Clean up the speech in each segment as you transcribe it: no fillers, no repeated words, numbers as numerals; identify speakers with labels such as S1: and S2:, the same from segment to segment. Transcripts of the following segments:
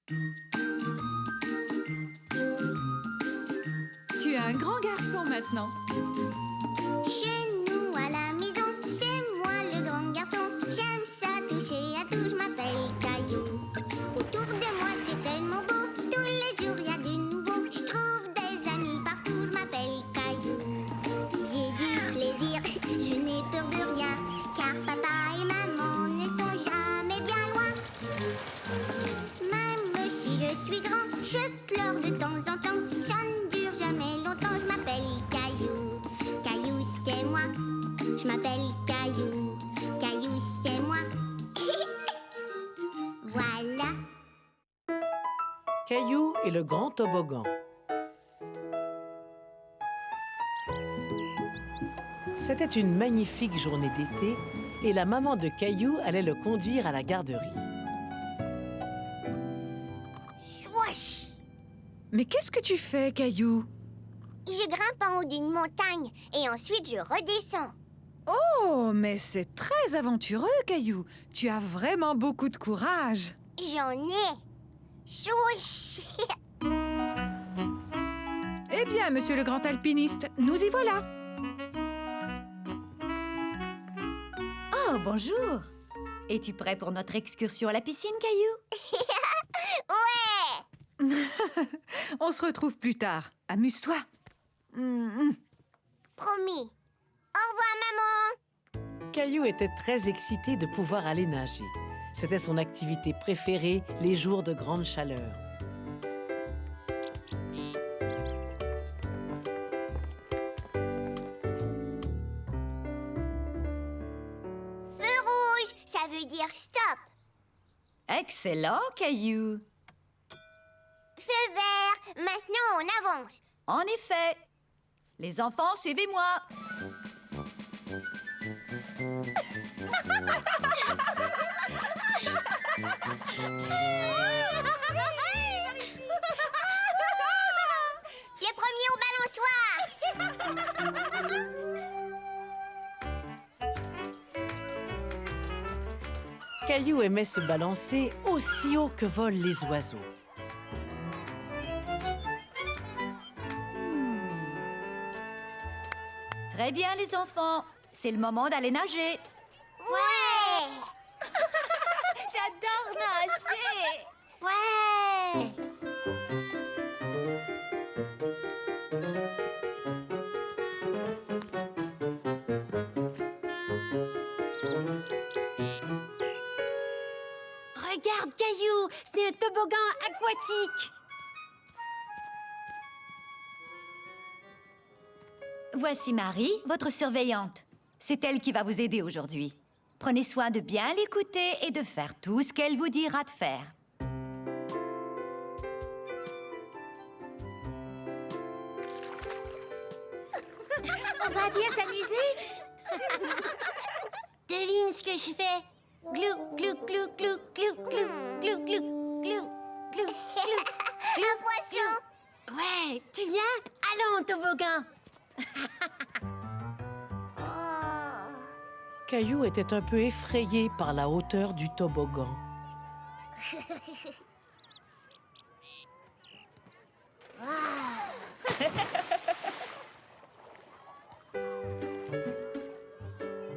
S1: Tu es un grand garçon maintenant.
S2: Chez nous à la maison, c'est moi le grand garçon. J'aime ça toucher à tout, je m'appelle Caillou. Autour de moi c'est tellement beau, tous les jours il y a du nouveau. Je trouve des amis partout, je m'appelle Caillou. J'ai du plaisir, je n'ai peur de rien, car papa et maman ne sont jamais bien loin. Même si je suis grand, je pleure de temps en temps. Ça ne dure jamais longtemps, je m'appelle Caillou. Caillou, c'est moi. Je m'appelle Caillou. Caillou, c'est moi. Voilà.
S3: Caillou et le grand toboggan. C'était une magnifique journée d'été et la maman de Caillou allait le conduire à la garderie.
S2: Swoosh!
S1: Mais qu'est-ce que tu fais, Caillou?
S2: Je grimpe en haut d'une montagne et ensuite je redescends.
S1: Oh, mais c'est très aventureux, Caillou. Tu as vraiment beaucoup de courage.
S2: J'en ai. Swoosh!
S1: Eh bien, monsieur le grand alpiniste, nous y voilà.
S4: Oh, bonjour! Es-tu prêt pour notre excursion à la piscine, Caillou?
S2: Ouais!
S1: On se retrouve plus tard. Amuse-toi.
S2: Promis. Au revoir, maman.
S3: Caillou était très excité de pouvoir aller nager. C'était son activité préférée les jours de grande chaleur.
S2: Feu rouge, ça veut dire stop.
S4: Excellent, Caillou!
S2: Feu vert, maintenant on avance.
S4: En effet! Les enfants, suivez-moi!
S2: Les premiers au balançoire.
S3: Caillou aimait se balancer aussi haut que volent les oiseaux.
S4: Très bien, les enfants! C'est le moment d'aller nager!
S2: Ouais!
S4: J'adore nager!
S2: Ouais!
S5: Regarde, Caillou, c'est un toboggan aquatique.
S4: Voici Marie, votre surveillante. C'est elle qui va vous aider aujourd'hui. Prenez soin de bien l'écouter et de faire tout ce qu'elle vous dira de faire.
S2: On va bien s'amuser. Devine ce que je fais.
S5: Glou, glou, glou, glou, glou, glou, glou, glou, glou, glou, glou.
S2: Un poisson.
S5: Ouais, tu viens? Allons, en toboggan.
S2: Oh.
S3: Caillou était un peu effrayé par la hauteur du toboggan.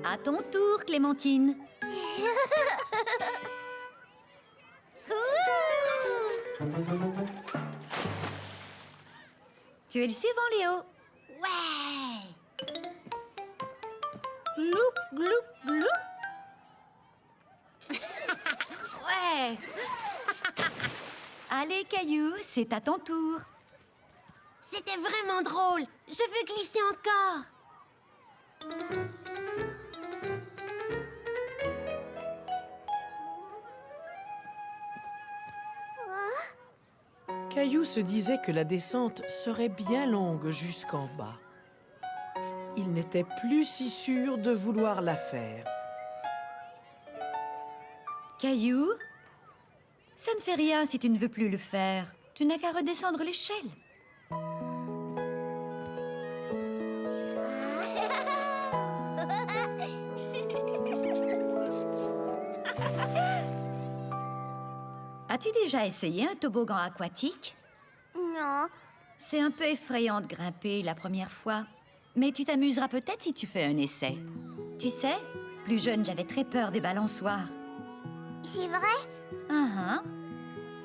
S4: À ton tour, Clémentine. Tu es le suivant, Léo.
S2: Ouais.
S4: Glou, glou, glou.
S5: Ouais.
S4: Allez, Caillou, c'est à ton tour.
S5: C'était vraiment drôle. Je veux glisser encore.
S3: Caillou se disait que la descente serait bien longue jusqu'en bas. Il n'était plus si sûr de vouloir la faire.
S4: Caillou, ça ne fait rien si tu ne veux plus le faire. Tu n'as qu'à redescendre l'échelle. As-tu déjà essayé un toboggan aquatique?
S2: Non.
S4: C'est un peu effrayant de grimper la première fois. Mais tu t'amuseras peut-être si tu fais un essai. Tu sais, plus jeune, j'avais très peur des balançoires.
S2: C'est vrai?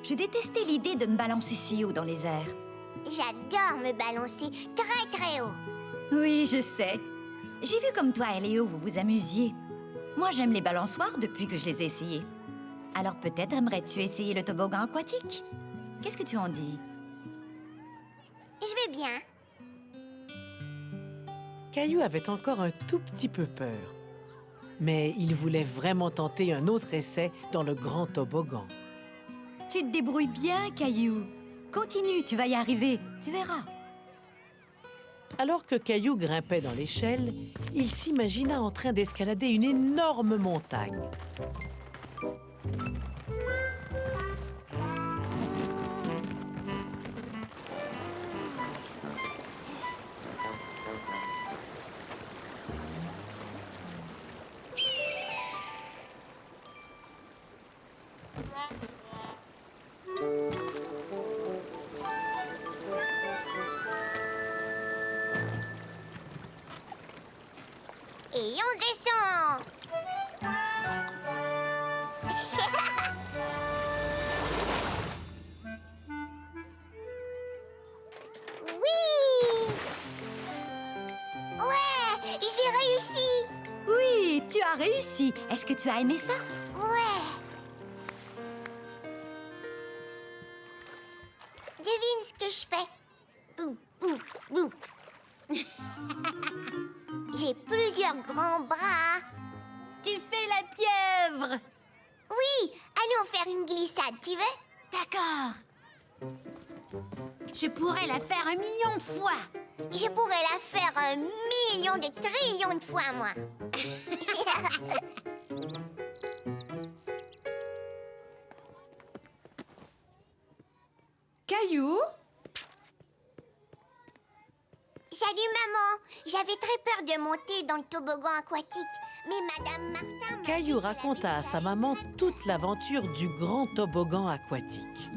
S4: Je détestais l'idée de me balancer si haut dans les airs.
S2: J'adore me balancer très très haut.
S4: Oui, je sais. J'ai vu comme toi et Léo, vous vous amusiez. Moi, j'aime les balançoires depuis que je les ai essayés. Alors peut-être aimerais-tu essayer le toboggan aquatique? Qu'est-ce que tu en dis?
S2: Je vais bien.
S3: Caillou avait encore un tout petit peu peur. Mais il voulait vraiment tenter un autre essai dans le grand toboggan.
S4: Tu te débrouilles bien, Caillou. Continue, tu vas y arriver. Tu verras.
S3: Alors que Caillou grimpait dans l'échelle, il s'imagina en train d'escalader une énorme montagne.
S2: Et on descend. Oui. Ouais, j'ai réussi.
S4: Oui, tu as réussi. Est-ce que tu as aimé ça?
S2: Ouais. Devine ce que je fais. Bou, bou, bou. J'ai plusieurs grands bras.
S5: Tu fais la pieuvre.
S2: Oui, allons faire une glissade, tu veux?
S5: D'accord. Je pourrais la faire 1 million de fois.
S2: Je pourrais la faire 1 million de trillions de fois, moi.
S1: Caillou?
S2: Salut, maman. J'avais très peur de monter dans le toboggan aquatique. Mais Madame Martin m'a
S3: Caillou
S2: dit qu'elle
S3: raconta
S2: avait
S3: à sa
S2: déjà
S3: maman
S2: fait.
S3: toute l'aventure du grand toboggan aquatique.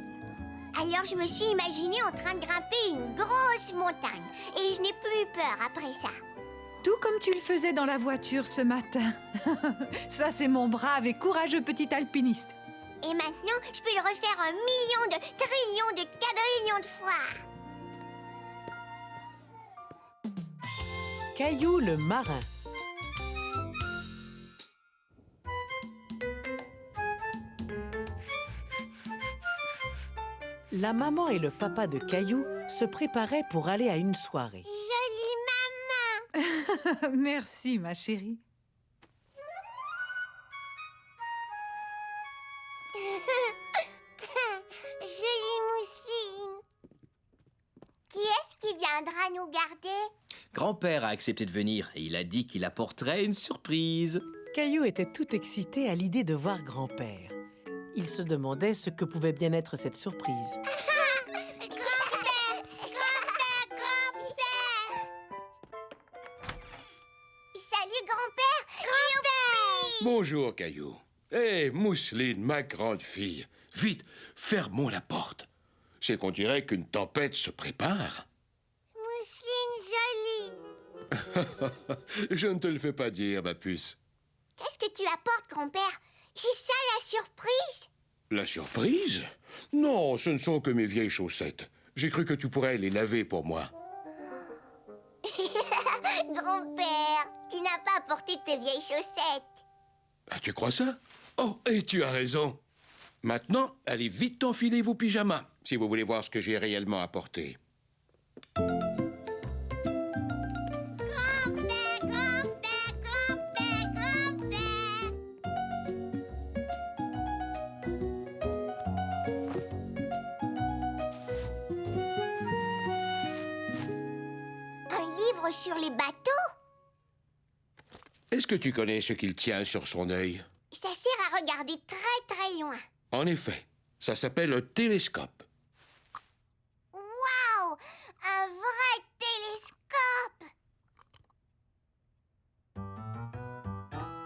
S2: Alors je me suis imaginée en train de grimper une grosse montagne. Et je n'ai plus eu peur après ça.
S1: Tout comme tu le faisais dans la voiture ce matin. Ça, c'est mon brave et courageux petit alpiniste.
S2: Et maintenant, je peux le refaire 1 million de trillions de quadrillions de fois.
S3: Caillou le marin. La maman et le papa de Caillou se préparaient pour aller à une soirée.
S2: Jolie maman.
S1: Merci, ma chérie.
S2: Jolie mousseline. Qui est-ce qui viendra nous garder?
S6: Grand-père a accepté de venir et il a dit qu'il apporterait une surprise.
S3: Caillou était tout excité à l'idée de voir grand-père. Il se demandait ce que pouvait bien être cette surprise.
S2: Grand-père! Grand-père! Grand-père! Salut, grand-père! Grand-père!
S7: Bonjour, Caillou. Hé, Mousseline, ma grande fille. Vite, fermons la porte. C'est qu'on dirait qu'une tempête se prépare.
S2: Mousseline jolie.
S7: Je ne te le fais pas dire, ma puce.
S2: Qu'est-ce que tu apportes, grand-père? C'est ça la surprise?
S7: La surprise? Non, ce ne sont que mes vieilles chaussettes. J'ai cru que tu pourrais les laver pour moi.
S2: Grand-père, tu n'as pas apporté tes vieilles chaussettes.
S7: Ah, tu crois ça? Oh, et tu as raison. Maintenant, allez vite enfiler vos pyjamas, si vous voulez voir ce que j'ai réellement apporté.
S2: Grand-père, grand-père, grand-père, grand-père. Un livre sur les bateaux?
S7: Est-ce que tu connais ce qu'il tient sur son œil?
S2: Ça sert à regarder très très loin.
S7: En effet, ça s'appelle un télescope.
S2: Waouh! Un vrai télescope!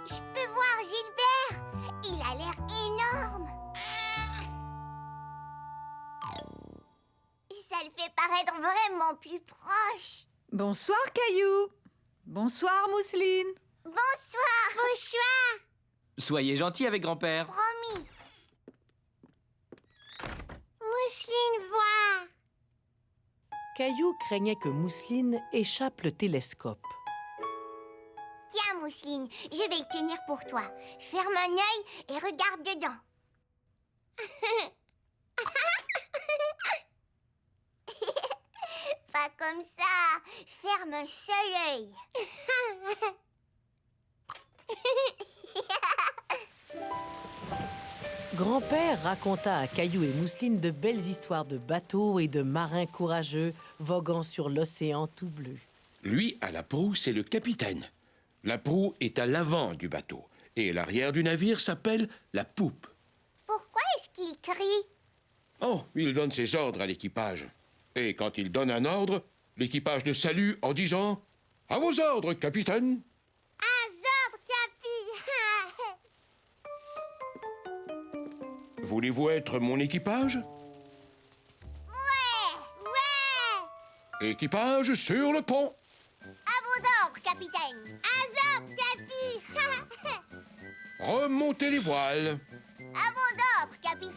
S2: Je peux voir Gilbert. Il a l'air énorme. Elle fait paraître vraiment plus proche.
S1: Bonsoir, Caillou. Bonsoir, Mousseline.
S2: Bonsoir. Bonsoir.
S6: Soyez gentil avec grand-père.
S2: Promis. Mousseline, voir.
S3: Caillou craignait que Mousseline échappe le télescope.
S2: Tiens, Mousseline, je vais le tenir pour toi. Ferme un œil et regarde dedans. Pas comme ça. Ferme un seul œil.
S3: Grand-père raconta à Caillou et Mousseline de belles histoires de bateaux et de marins courageux voguant sur l'océan tout bleu.
S7: Lui, à la proue, c'est le capitaine. La proue est à l'avant du bateau. Et l'arrière du navire s'appelle la poupe.
S2: Pourquoi est-ce qu'il crie?
S7: Oh, il donne ses ordres à l'équipage. Et quand il donne un ordre, l'équipage le salue en disant « À vos ordres, capitaine !»
S2: Azor, Capi.
S7: Voulez-vous être mon équipage?
S2: Ouais.
S7: Équipage sur le pont.
S2: À vos ordres, capitaine. Azor, Capi.
S7: Remontez les voiles.
S2: À vos ordres, capitaine.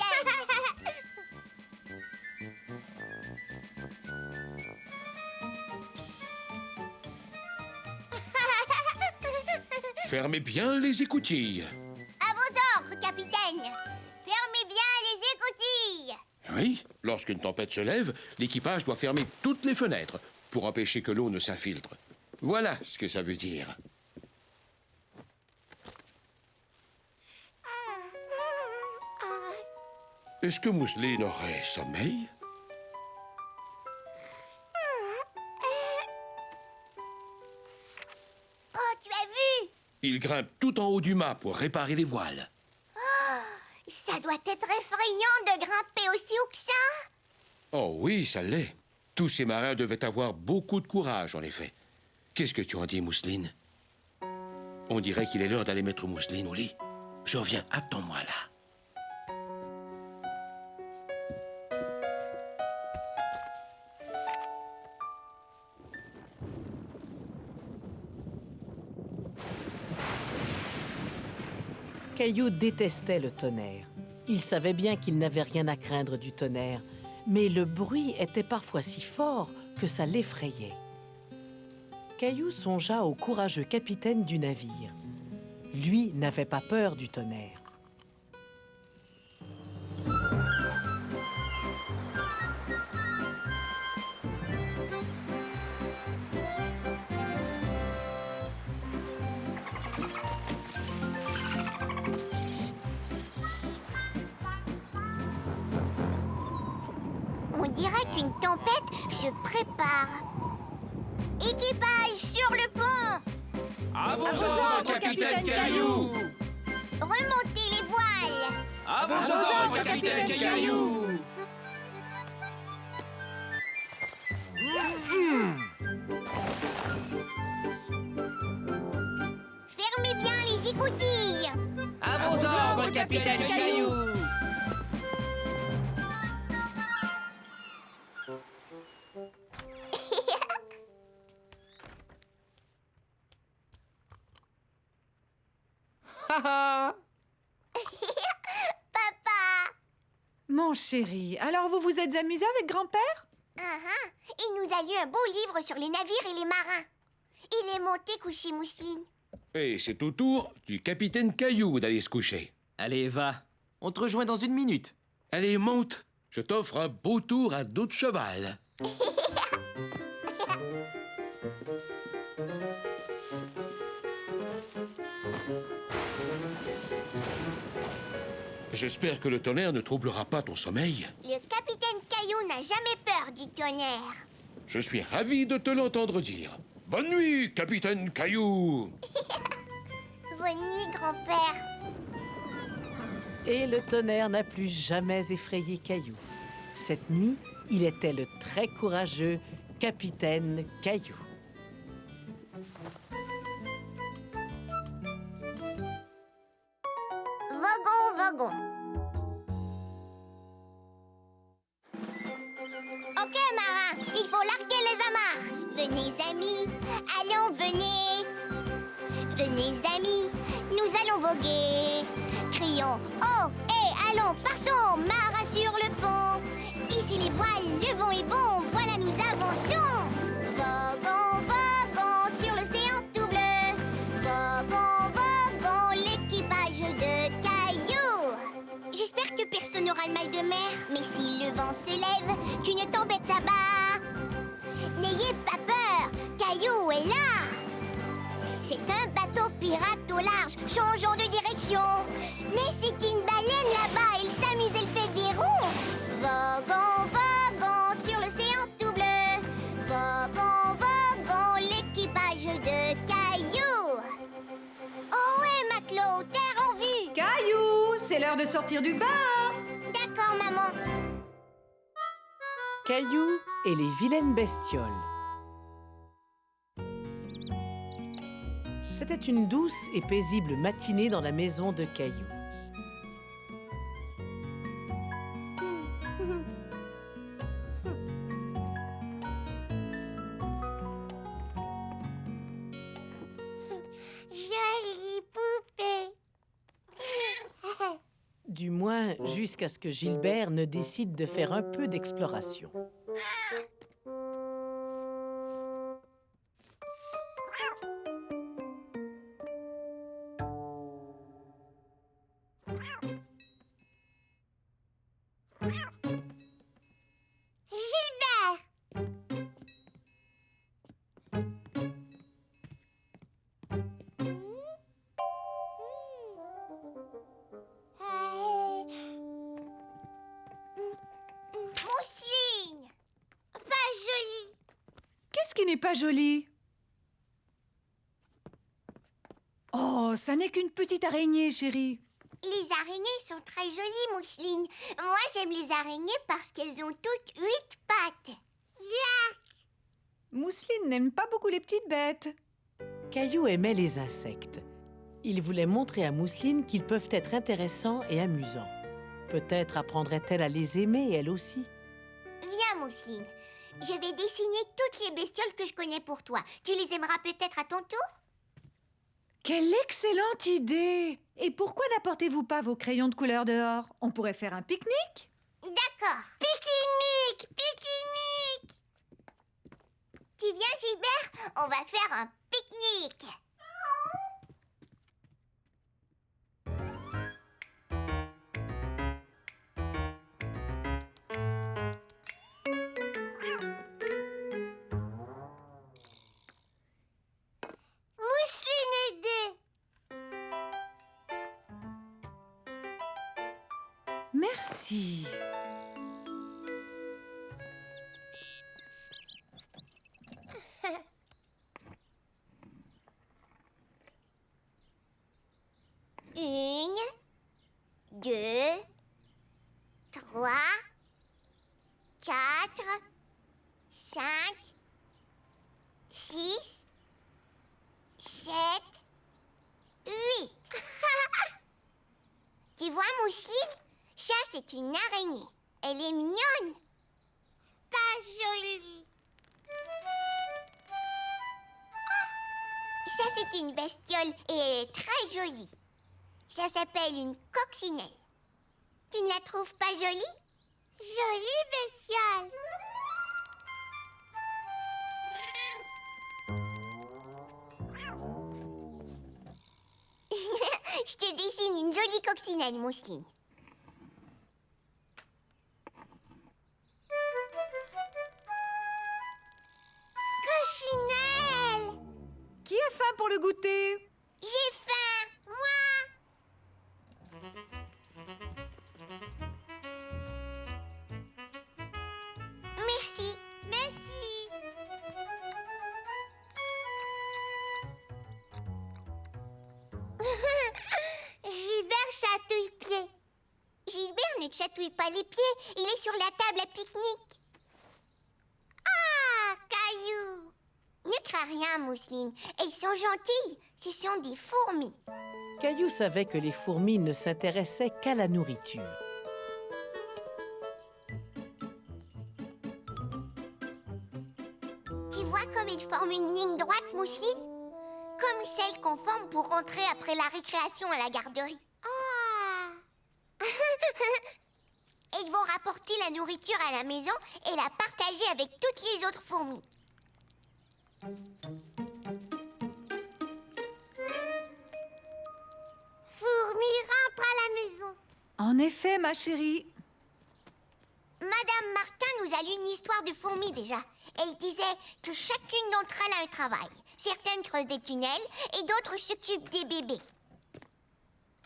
S7: Fermez bien les écoutilles.
S2: À vos ordres, capitaine. Fermez bien les écoutilles.
S7: Oui, lorsqu'une tempête se lève, l'équipage doit fermer toutes les fenêtres pour empêcher que l'eau ne s'infiltre. Voilà ce que ça veut dire. Est-ce que Mousseline aurait sommeil?
S2: Oh, tu as vu?
S7: Il grimpe tout en haut du mât pour réparer les voiles.
S2: Ça doit être effrayant de grimper aussi haut que ça.
S7: Oh oui, ça l'est. Tous ces marins devaient avoir beaucoup de courage, en effet. Qu'est-ce que tu en dis, Mousseline? On dirait qu'il est l'heure d'aller mettre Mousseline au lit. Je reviens, attends-moi là.
S3: Caillou détestait le tonnerre. Il savait bien qu'il n'avait rien à craindre du tonnerre, mais le bruit était parfois si fort que ça l'effrayait. Caillou songea au courageux capitaine du navire. Lui n'avait pas peur du tonnerre.
S2: On dirait qu'une tempête se prépare. Équipage sur le pont.
S6: À vos
S1: ordres, capitaine Caillou.
S2: Remontez les voiles.
S6: À vos ordres, capitaine Caillou.
S2: Fermez bien les écoutilles.
S6: À vos ordres, capitaine Caillou.
S2: Papa.
S1: Mon chéri, alors vous vous êtes amusé avec grand-père?
S2: Il nous a lu un beau livre sur les navires et les marins. Il est monté coucher Mousseline.
S7: Et c'est au tour du capitaine Caillou d'aller se coucher.
S6: Allez, va. On te rejoint dans une minute.
S7: Allez, monte. Je t'offre un beau tour à dos de cheval. J'espère que le tonnerre ne troublera pas ton sommeil.
S2: Le capitaine Caillou n'a jamais peur du tonnerre.
S7: Je suis ravi de te l'entendre dire. Bonne nuit, capitaine Caillou.
S2: Bonne nuit, grand-père.
S3: Et le tonnerre n'a plus jamais effrayé Caillou. Cette nuit, il était le très courageux capitaine Caillou.
S2: Wagon, wagon. Ok, Venez amis, allons venez. Venez amis, nous allons voguer. Crions oh et allons, partons, Mara sur le pont. Ici les voiles, le vent est bon, voilà nous avançons. Voguons, voguons sur l'océan tout bleu. Voguons, voguons, l'équipage de Caillou. J'espère que personne n'aura le mal de mer, mais si le vent se lève, qu'une tempête s'abat. N'ayez pas peur, Caillou est là. C'est un bateau pirate au large, changeons de direction. Mais c'est une baleine là-bas, elle s'amuse, elle fait des ronds. Voguons, voguons sur l'océan tout bleu. Voguons, voguons, l'équipage de Caillou. Oh ouais, matelot, terre en vue.
S1: Caillou, c'est l'heure de sortir du bain.
S2: D'accord, maman.
S3: Caillou et les vilaines bestioles. C'était une douce et paisible matinée dans la maison de Caillou.
S2: Jolie poupée.
S3: Du moins, jusqu'à ce que Gilbert ne décide de faire un peu d'exploration.
S2: Gilbert. Mousseline. Pas jolie.
S1: Qu'est-ce qui n'est pas joli? Oh, ça n'est qu'une petite araignée, chérie.
S2: Les araignées sont très jolies, Mousseline. Moi, j'aime les araignées parce qu'elles ont toutes 8 pattes.
S1: Mousseline n'aime pas beaucoup les petites bêtes.
S3: Caillou aimait les insectes. Il voulait montrer à Mousseline qu'ils peuvent être intéressants et amusants. Peut-être apprendrait-elle à les aimer, elle aussi.
S2: Viens, Mousseline. Je vais dessiner toutes les bestioles que je connais pour toi. Tu les aimeras peut-être à ton tour?
S1: Quelle excellente idée! Et pourquoi n'apportez-vous pas vos crayons de couleur dehors? On pourrait faire un pique-nique?
S2: D'accord. Pique-nique! Pique-nique! Tu viens, Gilbert? On va faire un pique-nique. Mousseline aidée.
S1: Merci. Une, deux, trois, quatre, cinq, six, sept, huit. Tu vois, Mousseline, ça c'est une araignée. Elle est mignonne. Pas jolie. Ça c'est une bestiole et elle est très jolie. Ça s'appelle une coccinelle. Tu ne la trouves pas jolie? Jolie bestiole. Je te dessine une jolie coccinelle, Mousseline. Coccinelle! Qui a faim pour le goûter?
S2: J'ai faim, moi! Merci, merci. Gilbert chatouille pied. Gilbert ne chatouille pas les pieds, il est sur la table à pique-nique. Ah, Caillou! Ne crains rien, Mousseline. Elles sont gentilles. Ce sont des fourmis.
S3: Caillou savait que les fourmis ne s'intéressaient qu'à la nourriture.
S1: Tu vois comme ils forment une ligne droite, Mousseline? Comme celle qu'on forme pour rentrer après la récréation à la garderie.
S2: Ah.
S1: Et ils vont rapporter la nourriture à la maison et la partager avec toutes les autres fourmis.
S2: Fourmi rentre à la maison.
S8: En effet, ma chérie.
S1: Madame Martin nous a lu une histoire de fourmis déjà. Elle disait que chacune d'entre elles a un travail. Certaines creusent des tunnels et d'autres s'occupent des bébés.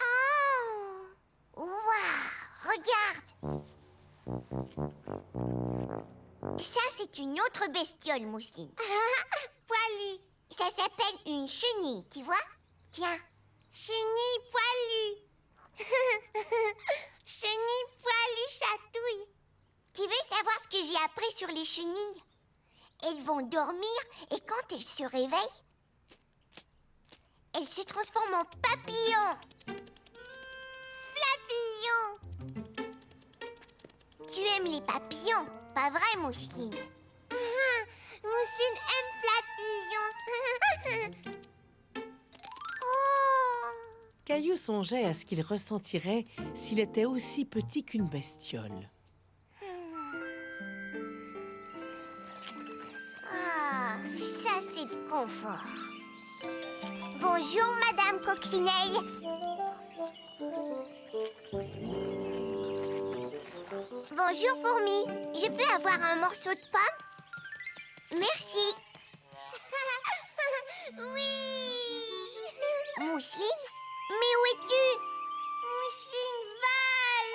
S2: Oh.
S1: Waouh! Regarde! Ça, c'est une autre bestiole, Mousseline.
S2: Poilu.
S1: Ça s'appelle une chenille, tu vois? Tiens.
S2: Chenille poilue. Chenille poilue chatouille.
S1: Tu veux savoir ce que j'ai appris sur les chenilles? Elles vont dormir et quand elles se réveillent, elles se transforment en papillons.
S2: Flapillon.
S1: Tu aimes les papillons, pas vrai, Mousseline?
S2: Mousseline aime Flapillon. Oh.
S3: Caillou songeait à ce qu'il ressentirait s'il était aussi petit qu'une bestiole.
S1: Ah, ça c'est le confort. Bonjour, Madame Coccinelle. Bonjour, Fourmi. Je peux avoir un morceau de pomme? Merci.
S2: Oui.
S1: Mousseline? Mais où es-tu?
S2: Mousseline vole.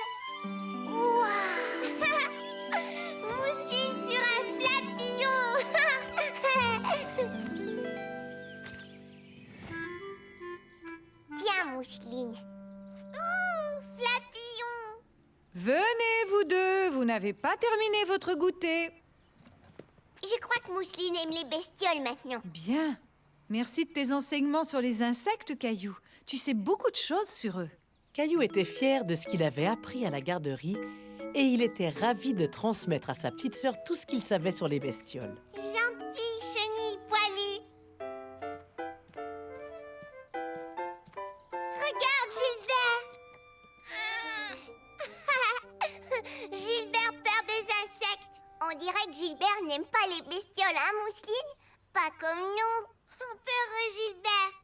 S1: Ouah!
S2: Mousseline sur un flapillon.
S1: Tiens, Mousseline.
S2: Ouh, flapillon.
S8: Venez, vous deux, vous n'avez pas terminé votre goûter.
S1: Je crois que Mousseline aime les bestioles maintenant.
S8: Bien. Merci de tes enseignements sur les insectes, Caillou. Tu sais beaucoup de choses sur eux.
S3: Caillou était fier de ce qu'il avait appris à la garderie et il était ravi de transmettre à sa petite sœur tout ce qu'il savait sur les bestioles.
S2: Gentille chenille poilue. Regarde, Gilbert. Gilbert perd des insectes.
S1: On dirait que Gilbert n'aime pas les bestioles, hein, Mousseline? Pas comme nous.
S2: Peureux Gilbert.